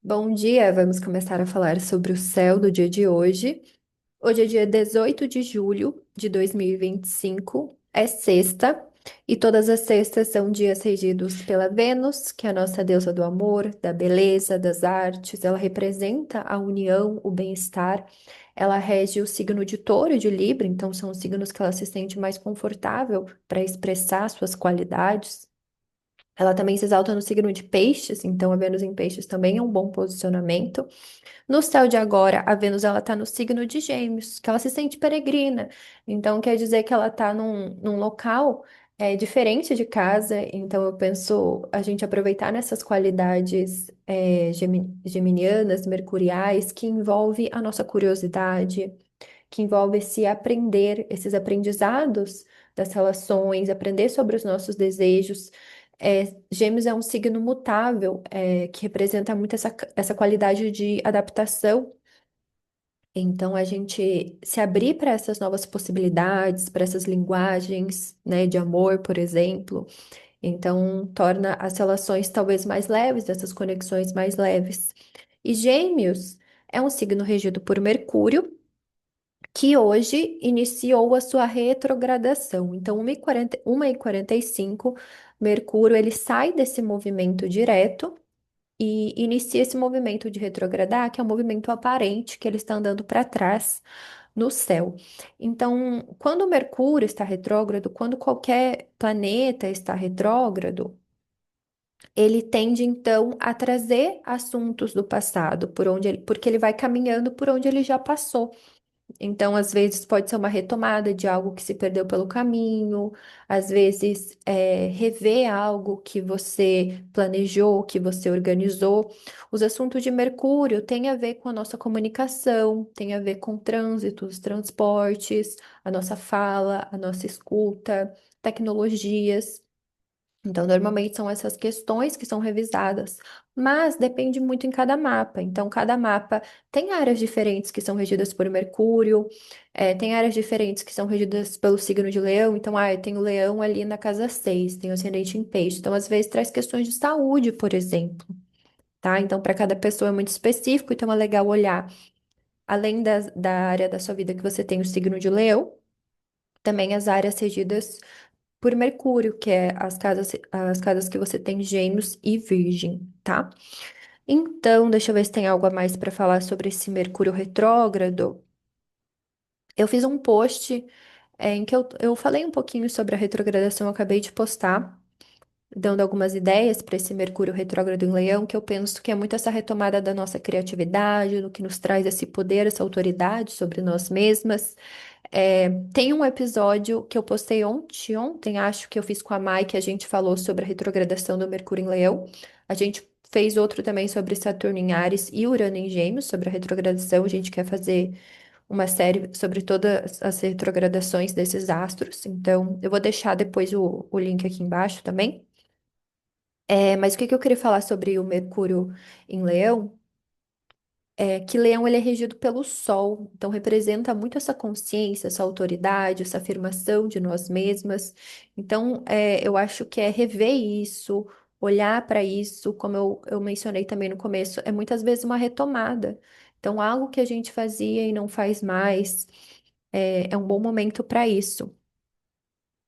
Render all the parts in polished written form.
Bom dia, vamos começar a falar sobre o céu do dia de hoje. Hoje é dia 18 de julho de 2025, é sexta, e todas as sextas são dias regidos pela Vênus, que é a nossa deusa do amor, da beleza, das artes. Ela representa a união, o bem-estar. Ela rege o signo de Touro e de Libra, então são os signos que ela se sente mais confortável para expressar suas qualidades. Ela também se exalta no signo de Peixes, então a Vênus em Peixes também é um bom posicionamento. No céu de agora, a Vênus ela está no signo de Gêmeos, que ela se sente peregrina. Então quer dizer que ela está num local diferente de casa. Então eu penso a gente aproveitar nessas qualidades geminianas, mercuriais, que envolve a nossa curiosidade, que envolve esse aprender, esses aprendizados das relações, aprender sobre os nossos desejos. Gêmeos é um signo mutável, que representa muito essa qualidade de adaptação. Então, a gente se abrir para essas novas possibilidades, para essas linguagens, né, de amor, por exemplo, então torna as relações talvez mais leves, essas conexões mais leves. E Gêmeos é um signo regido por Mercúrio, que hoje iniciou a sua retrogradação. Então, 1h45, Mercúrio ele sai desse movimento direto e inicia esse movimento de retrogradar, que é um movimento aparente, que ele está andando para trás no céu. Então, quando o Mercúrio está retrógrado, quando qualquer planeta está retrógrado, ele tende então a trazer assuntos do passado, porque ele vai caminhando por onde ele já passou. Então, às vezes, pode ser uma retomada de algo que se perdeu pelo caminho, às vezes, rever algo que você planejou, que você organizou. Os assuntos de Mercúrio têm a ver com a nossa comunicação, têm a ver com trânsitos, transportes, a nossa fala, a nossa escuta, tecnologias. Então, normalmente são essas questões que são revisadas, mas depende muito em cada mapa. Então, cada mapa tem áreas diferentes que são regidas por Mercúrio, tem áreas diferentes que são regidas pelo signo de Leão. Então, eu tenho Leão ali na casa 6, tenho ascendente em Peixe. Então, às vezes, traz questões de saúde, por exemplo, tá? Então, para cada pessoa é muito específico, então é legal olhar, além da área da sua vida que você tem o signo de Leão, também as áreas regidas por Mercúrio, que é as casas que você tem Gêmeos e Virgem, tá? Então, deixa eu ver se tem algo a mais para falar sobre esse Mercúrio retrógrado. Eu fiz um post, em que eu falei um pouquinho sobre a retrogradação, eu acabei de postar, dando algumas ideias para esse Mercúrio retrógrado em Leão, que eu penso que é muito essa retomada da nossa criatividade, no que nos traz esse poder, essa autoridade sobre nós mesmas. Tem um episódio que eu postei ontem, acho que eu fiz com a Mai, que a gente falou sobre a retrogradação do Mercúrio em Leão. A gente fez outro também sobre Saturno em Áries e Urano em Gêmeos, sobre a retrogradação. A gente quer fazer uma série sobre todas as retrogradações desses astros. Então, eu vou deixar depois o link aqui embaixo também. Mas o que que eu queria falar sobre o Mercúrio em Leão? Que Leão ele é regido pelo Sol, então representa muito essa consciência, essa autoridade, essa afirmação de nós mesmas. Então, eu acho que é rever isso, olhar para isso, como eu mencionei também no começo, é muitas vezes uma retomada. Então, algo que a gente fazia e não faz mais, é um bom momento para isso.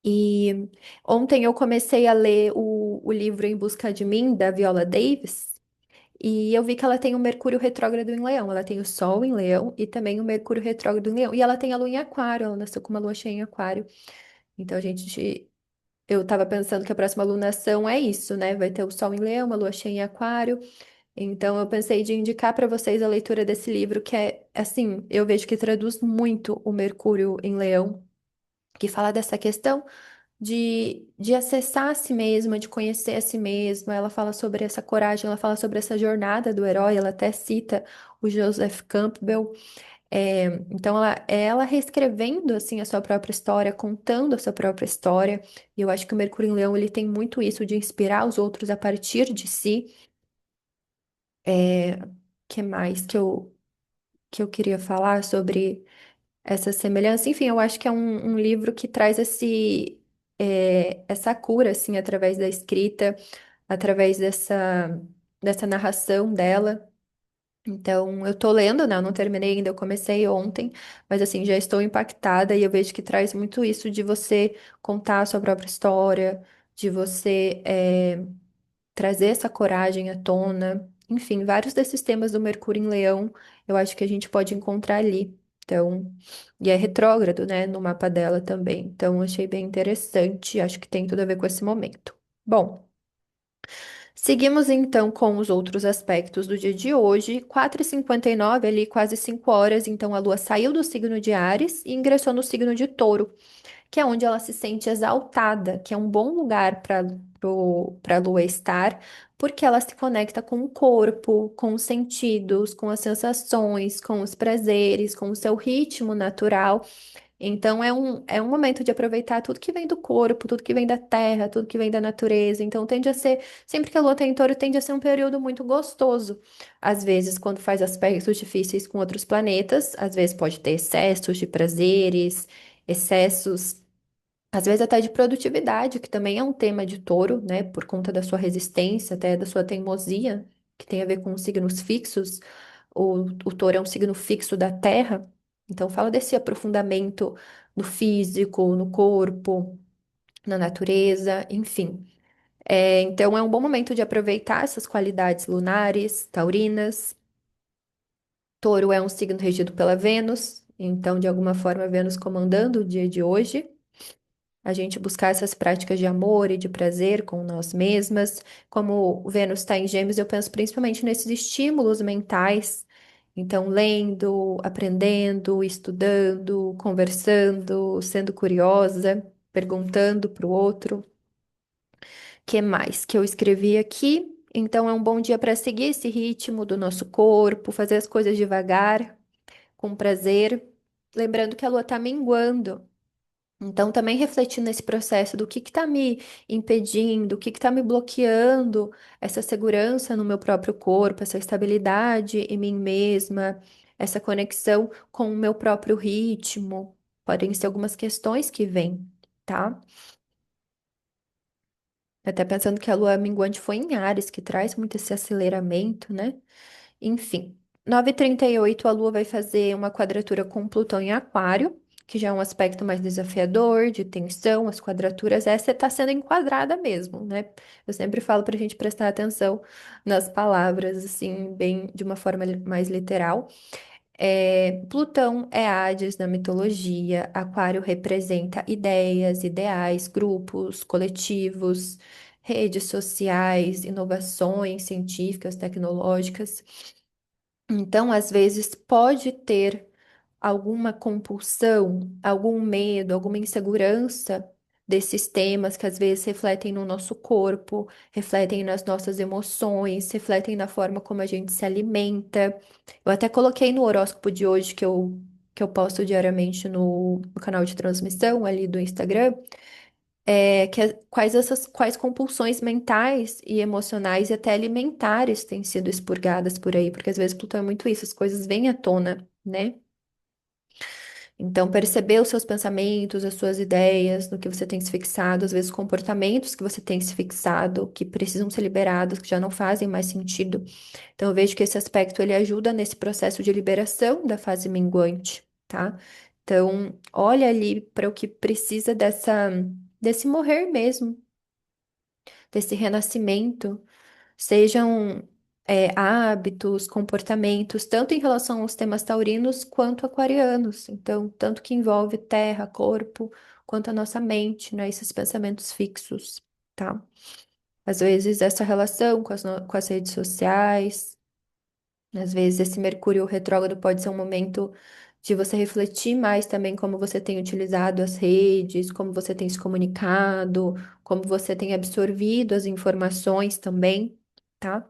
E ontem eu comecei a ler o livro Em Busca de Mim, da Viola Davis. E eu vi que ela tem o Mercúrio retrógrado em Leão. Ela tem o Sol em Leão e também o Mercúrio retrógrado em Leão. E ela tem a Lua em Aquário. Ela nasceu com uma Lua cheia em Aquário. Então, eu tava pensando que a próxima lunação é isso, né? Vai ter o Sol em Leão, uma Lua cheia em Aquário. Então, eu pensei de indicar para vocês a leitura desse livro, que é, assim, eu vejo que traduz muito o Mercúrio em Leão, que fala dessa questão de acessar a si mesma, de conhecer a si mesma. Ela fala sobre essa coragem, ela fala sobre essa jornada do herói, ela até cita o Joseph Campbell. Então, é ela reescrevendo, assim, a sua própria história, contando a sua própria história. E eu acho que o Mercúrio em Leão, ele tem muito isso de inspirar os outros a partir de si. Que mais que eu queria falar sobre essa semelhança? Enfim, eu acho que é um livro que traz essa cura, assim, através da escrita, através dessa narração dela. Então, eu tô lendo, né? Eu não terminei ainda, eu comecei ontem, mas assim, já estou impactada e eu vejo que traz muito isso de você contar a sua própria história, de você trazer essa coragem à tona. Enfim, vários desses temas do Mercúrio em Leão, eu acho que a gente pode encontrar ali. Então, e é retrógrado, né, no mapa dela também. Então, achei bem interessante, acho que tem tudo a ver com esse momento. Bom, seguimos então com os outros aspectos do dia de hoje. 4h59, ali quase 5 horas, então a Lua saiu do signo de Áries e ingressou no signo de Touro, que é onde ela se sente exaltada, que é um bom lugar para a Lua estar, porque ela se conecta com o corpo, com os sentidos, com as sensações, com os prazeres, com o seu ritmo natural. Então é um momento de aproveitar tudo que vem do corpo, tudo que vem da terra, tudo que vem da natureza. Então tende a ser, sempre que a lua tem em touro, tende a ser um período muito gostoso. Às vezes, quando faz aspectos difíceis com outros planetas, às vezes pode ter excessos de prazeres, excessos, às vezes até de produtividade, que também é um tema de touro, né? Por conta da sua resistência, até da sua teimosia, que tem a ver com os signos fixos. O touro é um signo fixo da terra, então fala desse aprofundamento no físico, no corpo, na natureza, enfim. Então é um bom momento de aproveitar essas qualidades lunares, taurinas. Touro é um signo regido pela Vênus, então de alguma forma Vênus comandando o dia de hoje. A gente buscar essas práticas de amor e de prazer com nós mesmas. Como o Vênus está em Gêmeos, eu penso principalmente nesses estímulos mentais. Então, lendo, aprendendo, estudando, conversando, sendo curiosa, perguntando para o outro. Que mais que eu escrevi aqui? Então, é um bom dia para seguir esse ritmo do nosso corpo, fazer as coisas devagar, com prazer. Lembrando que a lua está minguando. Então, também refletir nesse processo do que está me impedindo, o que está me bloqueando essa segurança no meu próprio corpo, essa estabilidade em mim mesma, essa conexão com o meu próprio ritmo. Podem ser algumas questões que vêm, tá? Até pensando que a lua minguante foi em Áries, que traz muito esse aceleramento, né? Enfim, 9h38 a Lua vai fazer uma quadratura com Plutão em Aquário, que já é um aspecto mais desafiador, de tensão, as quadraturas, essa está sendo enquadrada mesmo, né? Eu sempre falo para a gente prestar atenção nas palavras, assim, bem de uma forma mais literal. Plutão é Hades na mitologia, Aquário representa ideias, ideais, grupos, coletivos, redes sociais, inovações científicas, tecnológicas. Então, às vezes, pode ter alguma compulsão, algum medo, alguma insegurança desses temas que às vezes refletem no nosso corpo, refletem nas nossas emoções, refletem na forma como a gente se alimenta. Eu até coloquei no horóscopo de hoje que eu posto diariamente no canal de transmissão ali do Instagram, quais compulsões mentais e emocionais e até alimentares têm sido expurgadas por aí, porque às vezes Plutão é muito isso, as coisas vêm à tona, né? Então, perceber os seus pensamentos, as suas ideias, no que você tem se fixado, às vezes comportamentos que você tem se fixado, que precisam ser liberados, que já não fazem mais sentido. Então, eu vejo que esse aspecto ele ajuda nesse processo de liberação da fase minguante, tá? Então, olha ali para o que precisa desse morrer mesmo, desse renascimento. Sejam hábitos, comportamentos, tanto em relação aos temas taurinos quanto aquarianos. Então, tanto que envolve terra, corpo, quanto a nossa mente, né? Esses pensamentos fixos, tá? Às vezes, essa relação com as redes sociais, às vezes, esse Mercúrio retrógrado pode ser um momento de você refletir mais também como você tem utilizado as redes, como você tem se comunicado, como você tem absorvido as informações também, tá?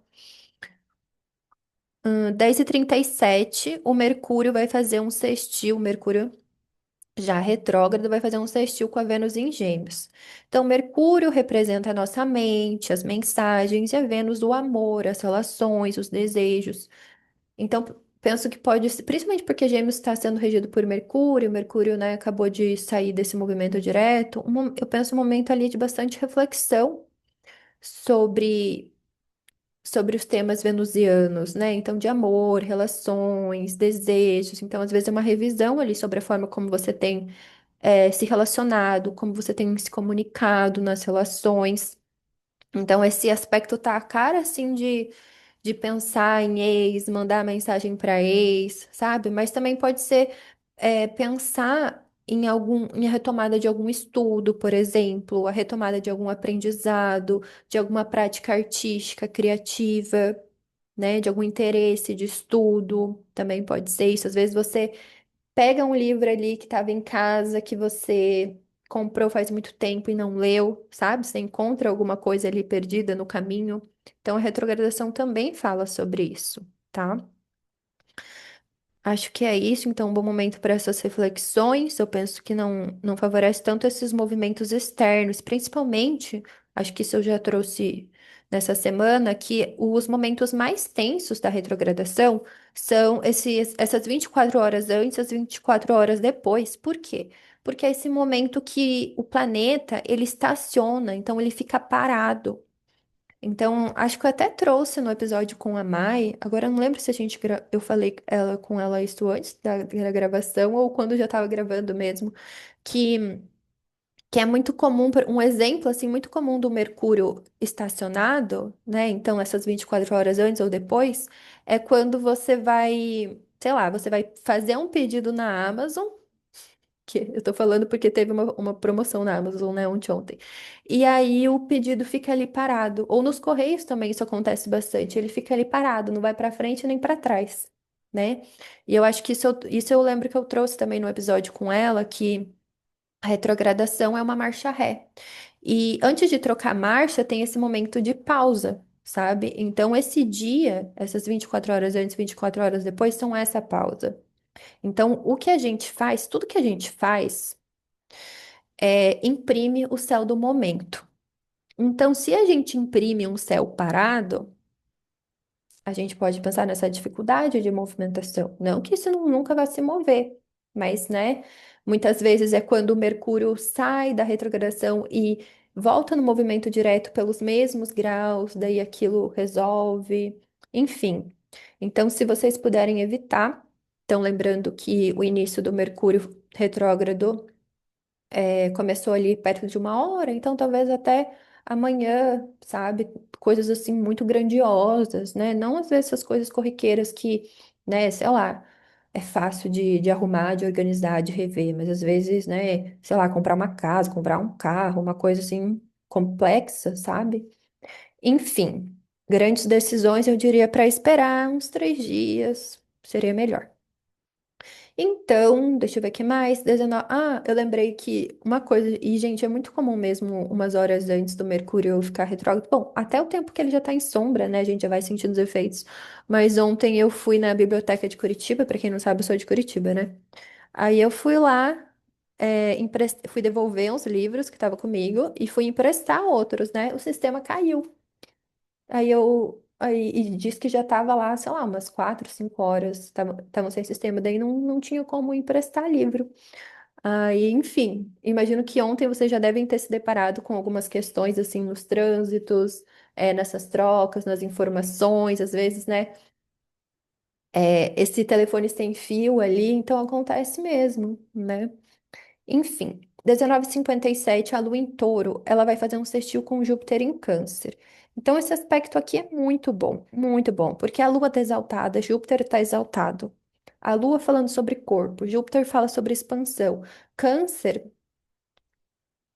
10h37, o Mercúrio vai fazer um sextil, o Mercúrio já retrógrado vai fazer um sextil com a Vênus em Gêmeos. Então, Mercúrio representa a nossa mente, as mensagens, e a Vênus o amor, as relações, os desejos. Então, penso que pode ser, principalmente porque Gêmeos está sendo regido por Mercúrio, Mercúrio, né, acabou de sair desse movimento direto. Eu penso um momento ali de bastante reflexão sobre sobre os temas venusianos, né? Então, de amor, relações, desejos. Então, às vezes, é uma revisão ali sobre a forma como você tem se relacionado, como você tem se comunicado nas relações. Então, esse aspecto tá a cara, assim, de pensar em ex, mandar mensagem para ex, sabe? Mas também pode ser pensar em a retomada de algum estudo, por exemplo, a retomada de algum aprendizado, de alguma prática artística, criativa, né? De algum interesse de estudo, também pode ser isso. Às vezes você pega um livro ali que estava em casa, que você comprou faz muito tempo e não leu, sabe? Você encontra alguma coisa ali perdida no caminho. Então, a retrogradação também fala sobre isso, tá? Acho que é isso, então, um bom momento para essas reflexões. Eu penso que não favorece tanto esses movimentos externos, principalmente, acho que isso eu já trouxe nessa semana, que os momentos mais tensos da retrogradação são essas 24 horas antes, as 24 horas depois. Por quê? Porque é esse momento que o planeta, ele estaciona, então ele fica parado. Então, acho que eu até trouxe no episódio com a Mai. Agora eu não lembro se eu falei com ela isso antes da gravação ou quando já estava gravando mesmo, que que é muito comum, um exemplo assim muito comum do Mercúrio estacionado, né? Então, essas 24 horas antes ou depois, é quando você vai, sei lá, você vai fazer um pedido na Amazon que eu tô falando porque teve uma promoção na Amazon, né, ontem. E aí o pedido fica ali parado. Ou nos Correios também isso acontece bastante. Ele fica ali parado, não vai pra frente nem pra trás, né? E eu acho que isso eu lembro que eu trouxe também no episódio com ela, que a retrogradação é uma marcha ré. E antes de trocar marcha, tem esse momento de pausa, sabe? Então, esse dia, essas 24 horas antes, 24 horas depois, são essa pausa. Então, o que a gente faz, tudo que a gente faz, imprime o céu do momento. Então, se a gente imprime um céu parado, a gente pode pensar nessa dificuldade de movimentação. Não que isso nunca vá se mover, mas, né, muitas vezes é quando o Mercúrio sai da retrogradação e volta no movimento direto pelos mesmos graus, daí aquilo resolve, enfim. Então, se vocês puderem evitar, então lembrando que o início do Mercúrio retrógrado começou ali perto de 1 hora, então talvez até amanhã, sabe? Coisas assim muito grandiosas, né? Não às vezes essas coisas corriqueiras que, né, sei lá, é fácil de arrumar, de organizar, de rever, mas às vezes, né, sei lá, comprar uma casa, comprar um carro, uma coisa assim complexa, sabe? Enfim, grandes decisões eu diria para esperar uns 3 dias, seria melhor. Então, deixa eu ver o que mais. 19... Ah, eu lembrei que uma coisa, e gente, é muito comum mesmo umas horas antes do Mercúrio ficar retrógrado. Bom, até o tempo que ele já tá em sombra, né? A gente já vai sentindo os efeitos. Mas ontem eu fui na biblioteca de Curitiba, pra quem não sabe, eu sou de Curitiba, né? Aí eu fui lá, fui devolver uns livros que estavam comigo e fui emprestar outros, né? O sistema caiu. Aí disse que já tava lá, sei lá, umas 4, 5 horas, estavam sem sistema, daí não tinha como emprestar livro. Aí, enfim, imagino que ontem vocês já devem ter se deparado com algumas questões, assim, nos trânsitos, nessas trocas, nas informações, às vezes, né? Esse telefone sem fio ali, então acontece mesmo, né? Enfim, 19h57, a Lua em Touro, ela vai fazer um sextil com Júpiter em Câncer. Então, esse aspecto aqui é muito bom, porque a Lua está exaltada, Júpiter está exaltado. A Lua falando sobre corpo, Júpiter fala sobre expansão. Câncer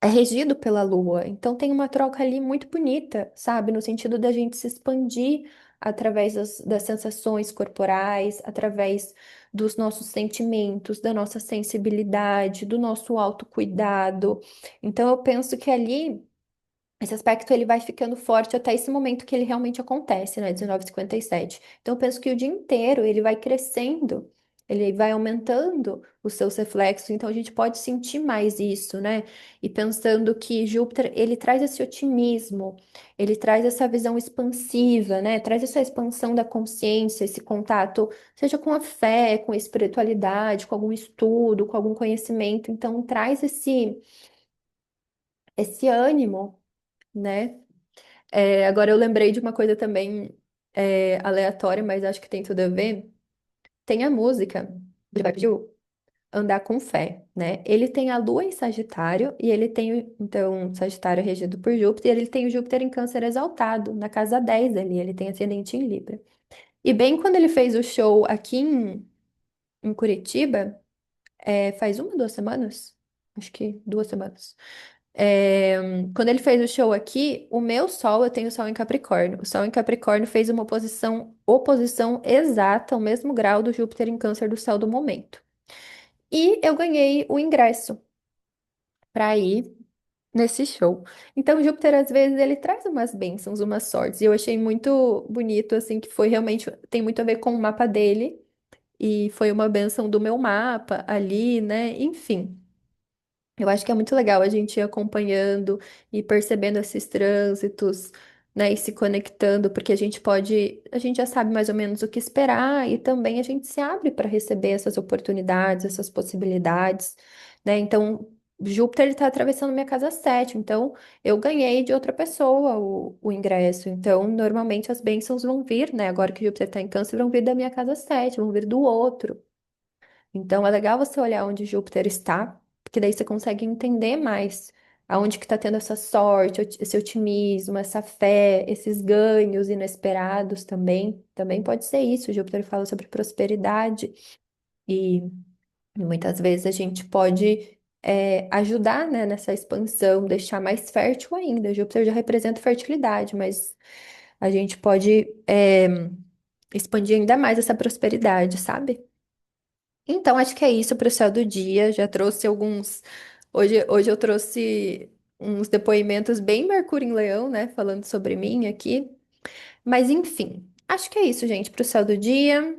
é regido pela Lua. Então tem uma troca ali muito bonita, sabe? No sentido da gente se expandir através das sensações corporais, através dos nossos sentimentos, da nossa sensibilidade, do nosso autocuidado. Então eu penso que ali esse aspecto ele vai ficando forte até esse momento que ele realmente acontece, né? 19h57. Então, eu penso que o dia inteiro ele vai crescendo, ele vai aumentando os seus reflexos. Então, a gente pode sentir mais isso, né? E pensando que Júpiter ele traz esse otimismo, ele traz essa visão expansiva, né? Traz essa expansão da consciência, esse contato, seja com a fé, com a espiritualidade, com algum estudo, com algum conhecimento. Então, traz esse ânimo, né? Agora eu lembrei de uma coisa também aleatória, mas acho que tem tudo a ver. Tem a música de Baju, Andar com Fé, né? Ele tem a Lua em Sagitário e ele tem, então, Sagitário regido por Júpiter, e ele tem o Júpiter em Câncer exaltado, na casa 10 ali, ele tem ascendente em Libra. E bem quando ele fez o show aqui em Curitiba, faz 1, 2 semanas? Acho que 2 semanas. É, quando ele fez o show aqui, o meu Sol, eu tenho Sol em Capricórnio. O Sol em Capricórnio fez uma oposição exata ao mesmo grau do Júpiter em Câncer do céu do momento. E eu ganhei o ingresso para ir nesse show. Então, Júpiter, às vezes, ele traz umas bênçãos, umas sortes. E eu achei muito bonito, assim, que foi realmente, tem muito a ver com o mapa dele. E foi uma bênção do meu mapa ali, né? Enfim. Eu acho que é muito legal a gente ir acompanhando e percebendo esses trânsitos, né, e se conectando, porque a gente já sabe mais ou menos o que esperar e também a gente se abre para receber essas oportunidades, essas possibilidades, né? Então, Júpiter está atravessando minha casa 7, então eu ganhei de outra pessoa o ingresso. Então, normalmente as bênçãos vão vir, né? Agora que Júpiter está em Câncer, vão vir da minha casa 7, vão vir do outro. Então é legal você olhar onde Júpiter está, porque daí você consegue entender mais aonde que está tendo essa sorte, esse otimismo, essa fé, esses ganhos inesperados também. Também pode ser isso. Júpiter fala sobre prosperidade e muitas vezes a gente pode ajudar, né, nessa expansão, deixar mais fértil ainda. Júpiter já representa fertilidade, mas a gente pode expandir ainda mais essa prosperidade, sabe? Então, acho que é isso para o céu do dia. Já trouxe alguns. Hoje eu trouxe uns depoimentos bem Mercúrio em Leão, né? Falando sobre mim aqui. Mas, enfim, acho que é isso, gente, para o céu do dia.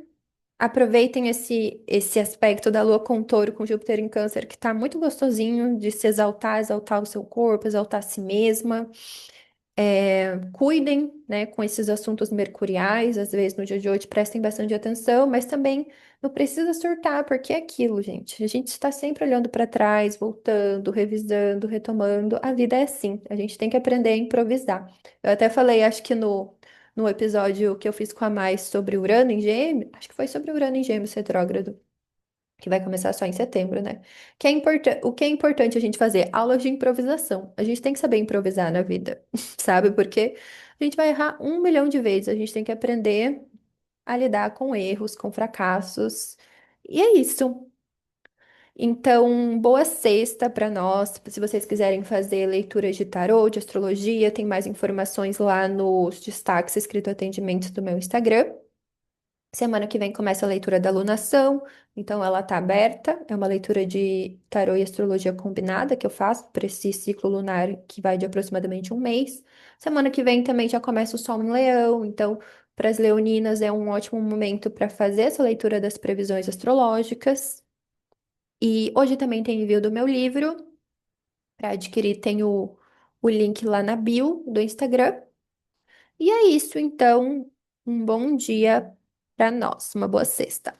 Aproveitem esse aspecto da Lua com Touro, com Júpiter em Câncer, que tá muito gostosinho de se exaltar, exaltar o seu corpo, exaltar a si mesma. Cuidem, né, com esses assuntos mercuriais, às vezes no dia de hoje prestem bastante atenção, mas também não precisa surtar, porque é aquilo, gente. A gente está sempre olhando para trás, voltando, revisando, retomando. A vida é assim, a gente tem que aprender a improvisar. Eu até falei, acho que no episódio que eu fiz com a Mais sobre Urano em Gêmeos, acho que foi sobre Urano em Gêmeos retrógrado que vai começar só em setembro, né? O que é importante a gente fazer? Aulas de improvisação. A gente tem que saber improvisar na vida, sabe? Porque a gente vai errar 1 milhão de vezes. A gente tem que aprender a lidar com erros, com fracassos. E é isso. Então, boa sexta para nós. Se vocês quiserem fazer leituras de tarô, de astrologia, tem mais informações lá nos destaques escrito atendimentos do meu Instagram. Semana que vem começa a leitura da alunação, então ela está aberta. É uma leitura de tarô e astrologia combinada que eu faço para esse ciclo lunar que vai de aproximadamente um mês. Semana que vem também já começa o Sol em Leão, então para as leoninas é um ótimo momento para fazer essa leitura das previsões astrológicas. E hoje também tem envio do meu livro. Para adquirir, tem o link lá na bio do Instagram. E é isso, então. Um bom dia para nós, uma boa sexta.